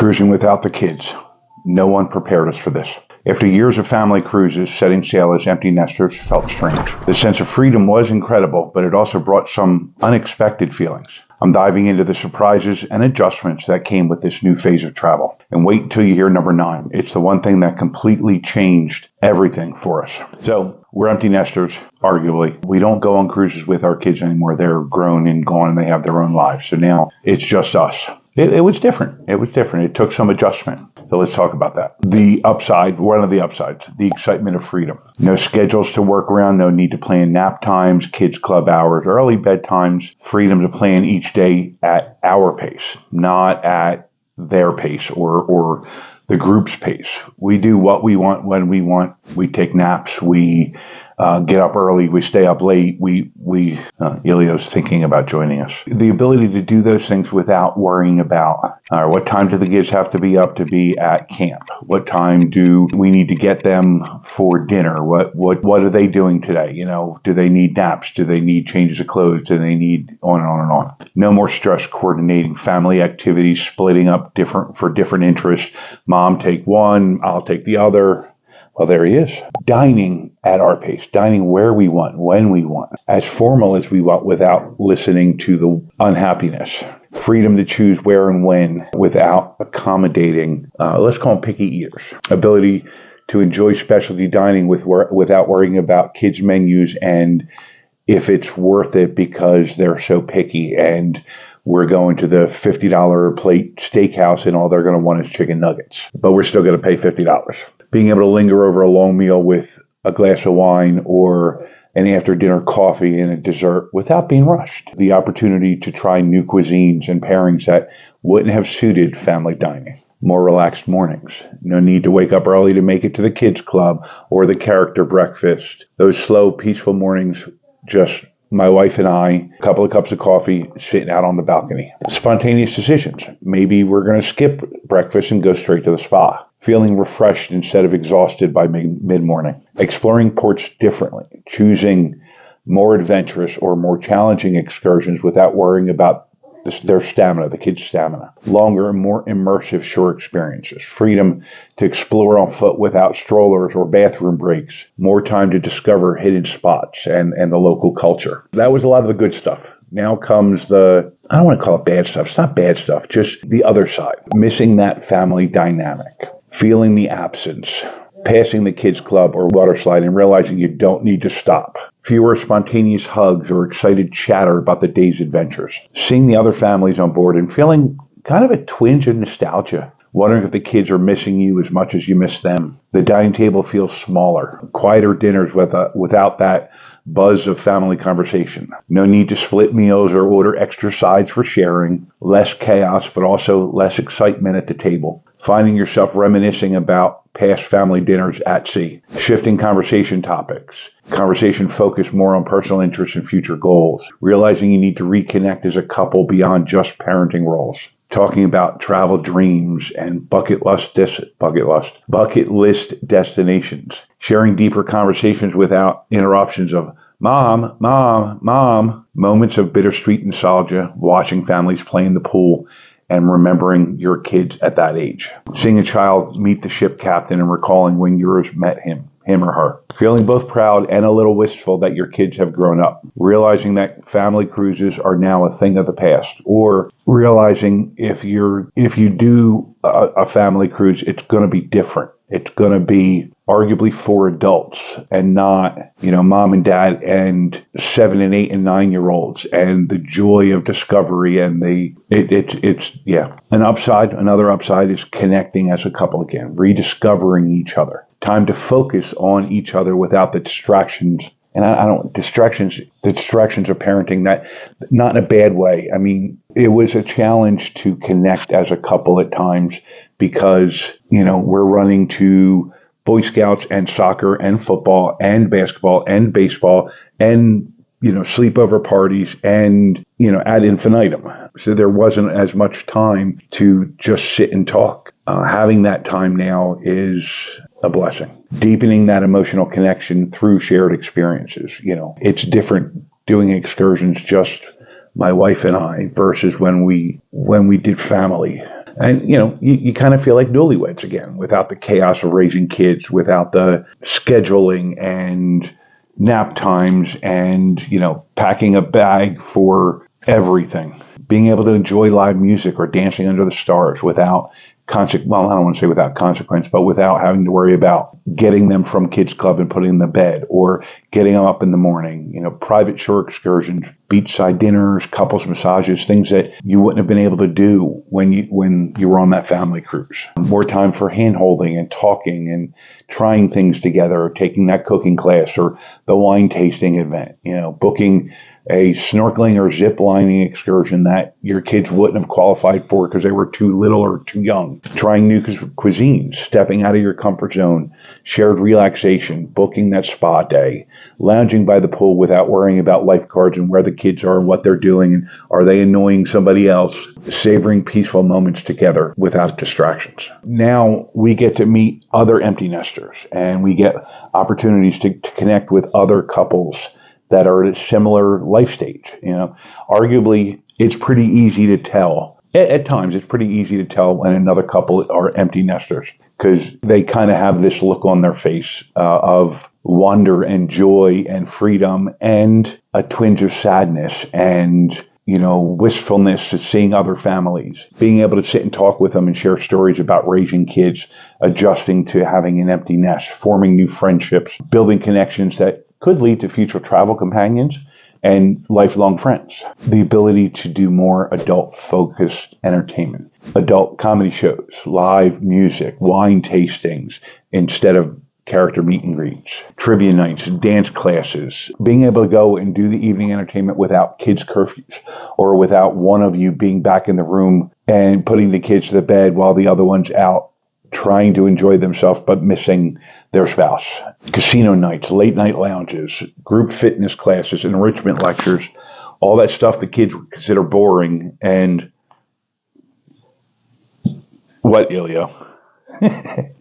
Cruising without the kids. No one prepared us for this. After years of family cruises, setting sail as empty nesters felt strange. The sense of freedom was incredible, but it also brought some unexpected feelings. I'm diving into the surprises and adjustments that came with this new phase of travel. And wait until you hear number 9. It's the one thing that completely changed everything for us. So we're empty nesters, arguably. We don't go on cruises with our kids anymore. They're grown and gone and they have their own lives. So now it's just us. It was different. It took some adjustment. So let's talk about that. The upside, one of the upsides, the excitement of freedom. No schedules to work around, no need to plan nap times, kids club hours, early bedtimes, freedom to plan each day at our pace, not at their pace or the group's pace. We do what we want when we want. We take naps. We get up early. We stay up late. Elio's thinking about joining us. The ability to do those things without worrying about what time do the kids have to be up to be at camp? What time do we need to get them for dinner? What are they doing today? Do they need naps? Do they need changes of clothes? Do they need on and on and on? No more stress coordinating family activities, splitting up for different interests. Mom take one, I'll take the other. Well, there he is. Dining at our pace, dining where we want, when we want, as formal as we want without listening to the unhappiness. Freedom to choose where and when without accommodating, let's call them picky eaters. Ability to enjoy specialty dining without worrying about kids' menus and if it's worth it because they're so picky and we're going to the $50 a plate steakhouse and all they're going to want is chicken nuggets, but we're still going to pay $50. Being able to linger over a long meal with a glass of wine or an after-dinner coffee and a dessert without being rushed. The opportunity to try new cuisines and pairings that wouldn't have suited family dining. More relaxed mornings. No need to wake up early to make it to the kids' club or the character breakfast. Those slow, peaceful mornings, just my wife and I, a couple of cups of coffee, sitting out on the balcony. Spontaneous decisions. Maybe we're going to skip breakfast and go straight to the spa. Feeling refreshed instead of exhausted by mid-morning. Exploring ports differently. Choosing more adventurous or more challenging excursions without worrying about their stamina, the kids' stamina. Longer and more immersive shore experiences. Freedom to explore on foot without strollers or bathroom breaks. More time to discover hidden spots and the local culture. That was a lot of the good stuff. Now comes I don't want to call it bad stuff. It's not bad stuff, just the other side. Missing that family dynamic. Feeling the absence. Passing the kids' club or water slide and realizing you don't need to stop. Fewer spontaneous hugs or excited chatter about the day's adventures. Seeing the other families on board and feeling kind of a twinge of nostalgia. Wondering if the kids are missing you as much as you miss them. The dining table feels smaller. Quieter dinners without that buzz of family conversation. No need to split meals or order extra sides for sharing. Less chaos, but also less excitement at the table. Finding yourself reminiscing about past family dinners at sea. Shifting conversation topics. Conversation focused more on personal interests and future goals. Realizing you need to reconnect as a couple beyond just parenting roles. Talking about travel dreams and bucket list destinations. Sharing deeper conversations without interruptions of mom, mom, mom. Moments of bittersweet nostalgia, watching families play in the pool and remembering your kids at that age. Seeing a child meet the ship captain and recalling when yours met him or her. Feeling both proud and a little wistful that your kids have grown up. Realizing that family cruises are now a thing of the past. Or realizing if you do a family cruise, it's going to be different. It's going to be arguably for adults and not, mom and dad and 7 and 8 and 9-year-olds and the joy of discovery and Another upside is connecting as a couple again, rediscovering each other. Time to focus on each other without the distractions. And the distractions of parenting, that not in a bad way. I mean, it was a challenge to connect as a couple at times because, we're running to Boy Scouts and soccer and football and basketball and baseball and, sleepover parties and, ad infinitum. So there wasn't as much time to just sit and talk. Having that time now is a blessing. Deepening that emotional connection through shared experiences. It's different doing excursions just my wife and I versus when we did family. And, you kind of feel like newlyweds again without the chaos of raising kids, without the scheduling and nap times and, packing a bag for everything. Being able to enjoy live music or dancing under the stars without I don't want to say without consequence, but without having to worry about getting them from kids club and putting them to bed or getting them up in the morning, private shore excursions, beachside dinners, couples massages, things that you wouldn't have been able to do when you were on that family cruise. More time for hand holding and talking and trying things together, or taking that cooking class or the wine tasting event, booking a snorkeling or zip lining excursion that your kids wouldn't have qualified for because they were too little or too young. Trying new cuisines, stepping out of your comfort zone, shared relaxation, booking that spa day, lounging by the pool without worrying about lifeguards and where the kids are and what they're doing and are they annoying somebody else, savoring peaceful moments together without distractions. Now we get to meet other empty nesters and we get opportunities to connect with other couples that are at a similar life stage. Arguably, it's pretty easy to tell. At times, it's pretty easy to tell when another couple are empty nesters because they kind of have this look on their face of wonder and joy and freedom and a twinge of sadness and wistfulness of seeing other families, being able to sit and talk with them and share stories about raising kids, adjusting to having an empty nest, forming new friendships, building connections that could lead to future travel companions and lifelong friends. The ability to do more adult-focused entertainment, adult comedy shows, live music, wine tastings instead of character meet and greets, trivia nights, dance classes, being able to go and do the evening entertainment without kids' curfews or without one of you being back in the room and putting the kids to bed while the other one's out trying to enjoy themselves but missing their spouse. Casino nights, late night lounges, group fitness classes, enrichment lectures, all that stuff the kids would consider boring. And what, Ilya?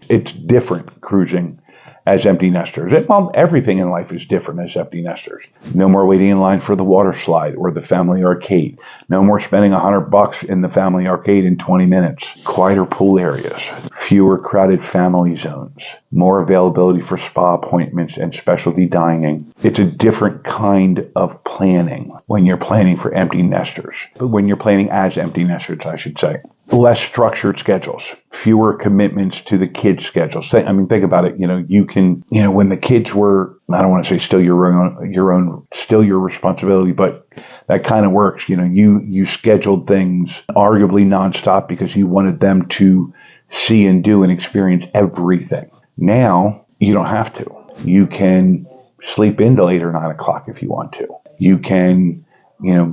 It's different cruising as empty nesters. Everything in life is different as empty nesters. No more waiting in line for the water slide or the family arcade. No more spending $100 in the family arcade in 20 minutes. Quieter pool areas. Fewer crowded family zones. More availability for spa appointments and specialty dining. It's a different kind of planning when you're planning for empty nesters. But when you're planning as empty nesters, I should say. Less structured schedules, fewer commitments to the kids' schedules. Think about it. You can, when the kids were, I don't want to say still still your responsibility, but that kind of works. You scheduled things arguably nonstop because you wanted them to see and do and experience everything. Now you don't have to. You can sleep in till 8 or 9 o'clock if you want to. You can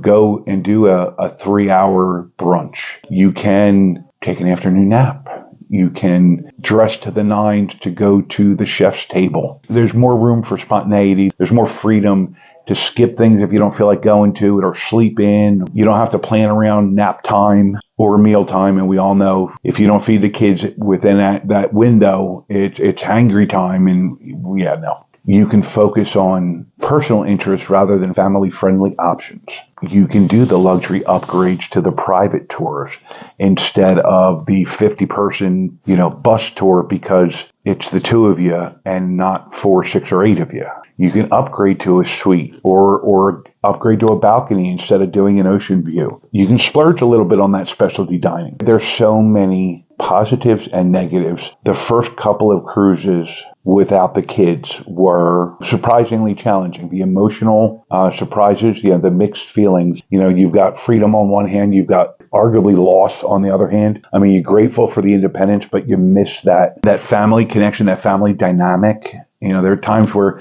go and do a 3-hour brunch. You can take an afternoon nap. You can dress to the nines to go to the chef's table. There's more room for spontaneity. There's more freedom to skip things if you don't feel like going to it or sleep in. You don't have to plan around nap time or meal time. And we all know if you don't feed the kids within that window, it's hangry time. And no. You can focus on personal interests rather than family-friendly options. You can do the luxury upgrades to the private tours instead of the 50-person, bus tour because it's the two of you and not 4, 6, or 8 of you. You can upgrade to a suite or upgrade to a balcony instead of doing an ocean view. You can splurge a little bit on that specialty dining. There's so many positives and negatives. The first couple of cruises without the kids were surprisingly challenging. The emotional surprises, the mixed feelings. You've got freedom on one hand, you've got arguably loss on the other hand. You're grateful for the independence, but you miss that family connection, that family dynamic. There are times where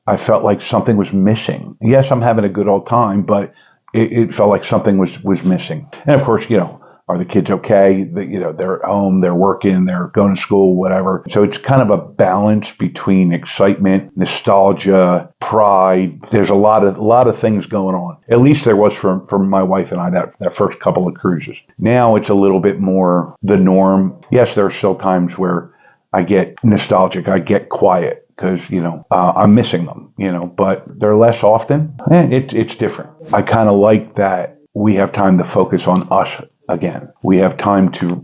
I felt like something was missing. Yes, I'm having a good old time, but it felt like something was missing. And of course, are the kids okay? They're at home, they're working, they're going to school, whatever. So it's kind of a balance between excitement, nostalgia, pride. There's a lot of things going on. At least there was for my wife and I that first couple of cruises. Now it's a little bit more the norm. Yes, there are still times where I get nostalgic, I get quiet because, I'm missing them, but they're less often. It's different. I kind of like that we have time to focus on us again. We have time to,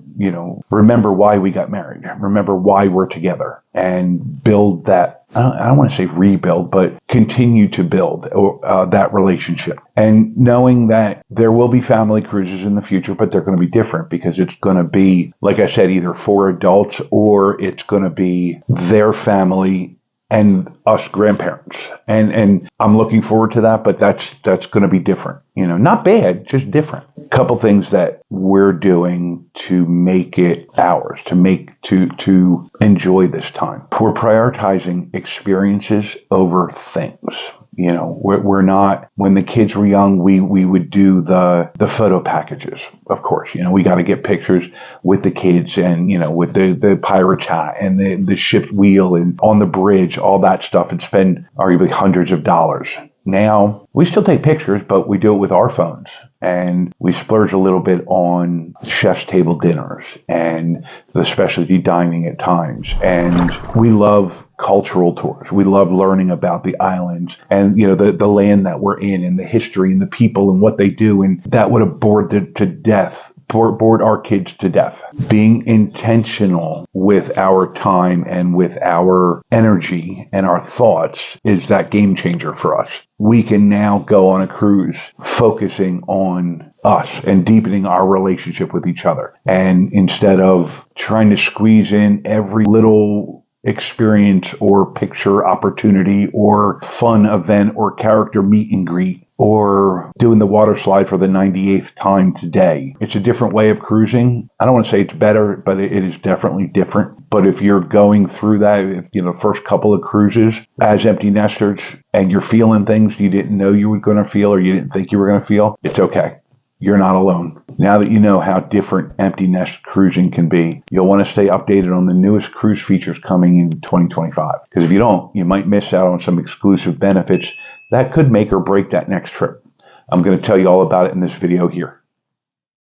remember why we got married, remember why we're together, and build that. I don't want to say rebuild, but continue to build that relationship. And knowing that there will be family cruises in the future, but they're going to be different because it's going to be, like I said, either for adults or it's going to be their family and us grandparents. And I'm looking forward to that, but that's going to be different. Not bad, just different. A couple things that we're doing to make it ours, to enjoy this time. We're prioritizing experiences over things. We're not, when the kids were young, we would do the photo packages, of course. We got to get pictures with the kids and, with the pirate hat and the ship's wheel and on the bridge, all that stuff, and spend arguably hundreds of dollars. Now, we still take pictures, but we do it with our phones. And we splurge a little bit on chef's table dinners and the specialty dining at times. And we love cultural tours. We love learning about the islands and, the land that we're in and the history and the people and what they do. And that would have bored our kids to death. Being intentional with our time and with our energy and our thoughts is that game changer for us. We can now go on a cruise focusing on us and deepening our relationship with each other. And instead of trying to squeeze in every little experience or picture opportunity or fun event or character meet and greet, or doing the water slide for the 98th time today. It's a different way of cruising. I don't want to say it's better, but it is definitely different. But if you're going through that, first couple of cruises as empty nesters and you're feeling things you didn't know you were going to feel or you didn't think you were going to feel, it's okay. You're not alone. Now that you know how different empty nest cruising can be, you'll want to stay updated on the newest cruise features coming in 2025. Because if you don't, you might miss out on some exclusive benefits that could make or break that next trip. I'm going to tell you all about it in this video here.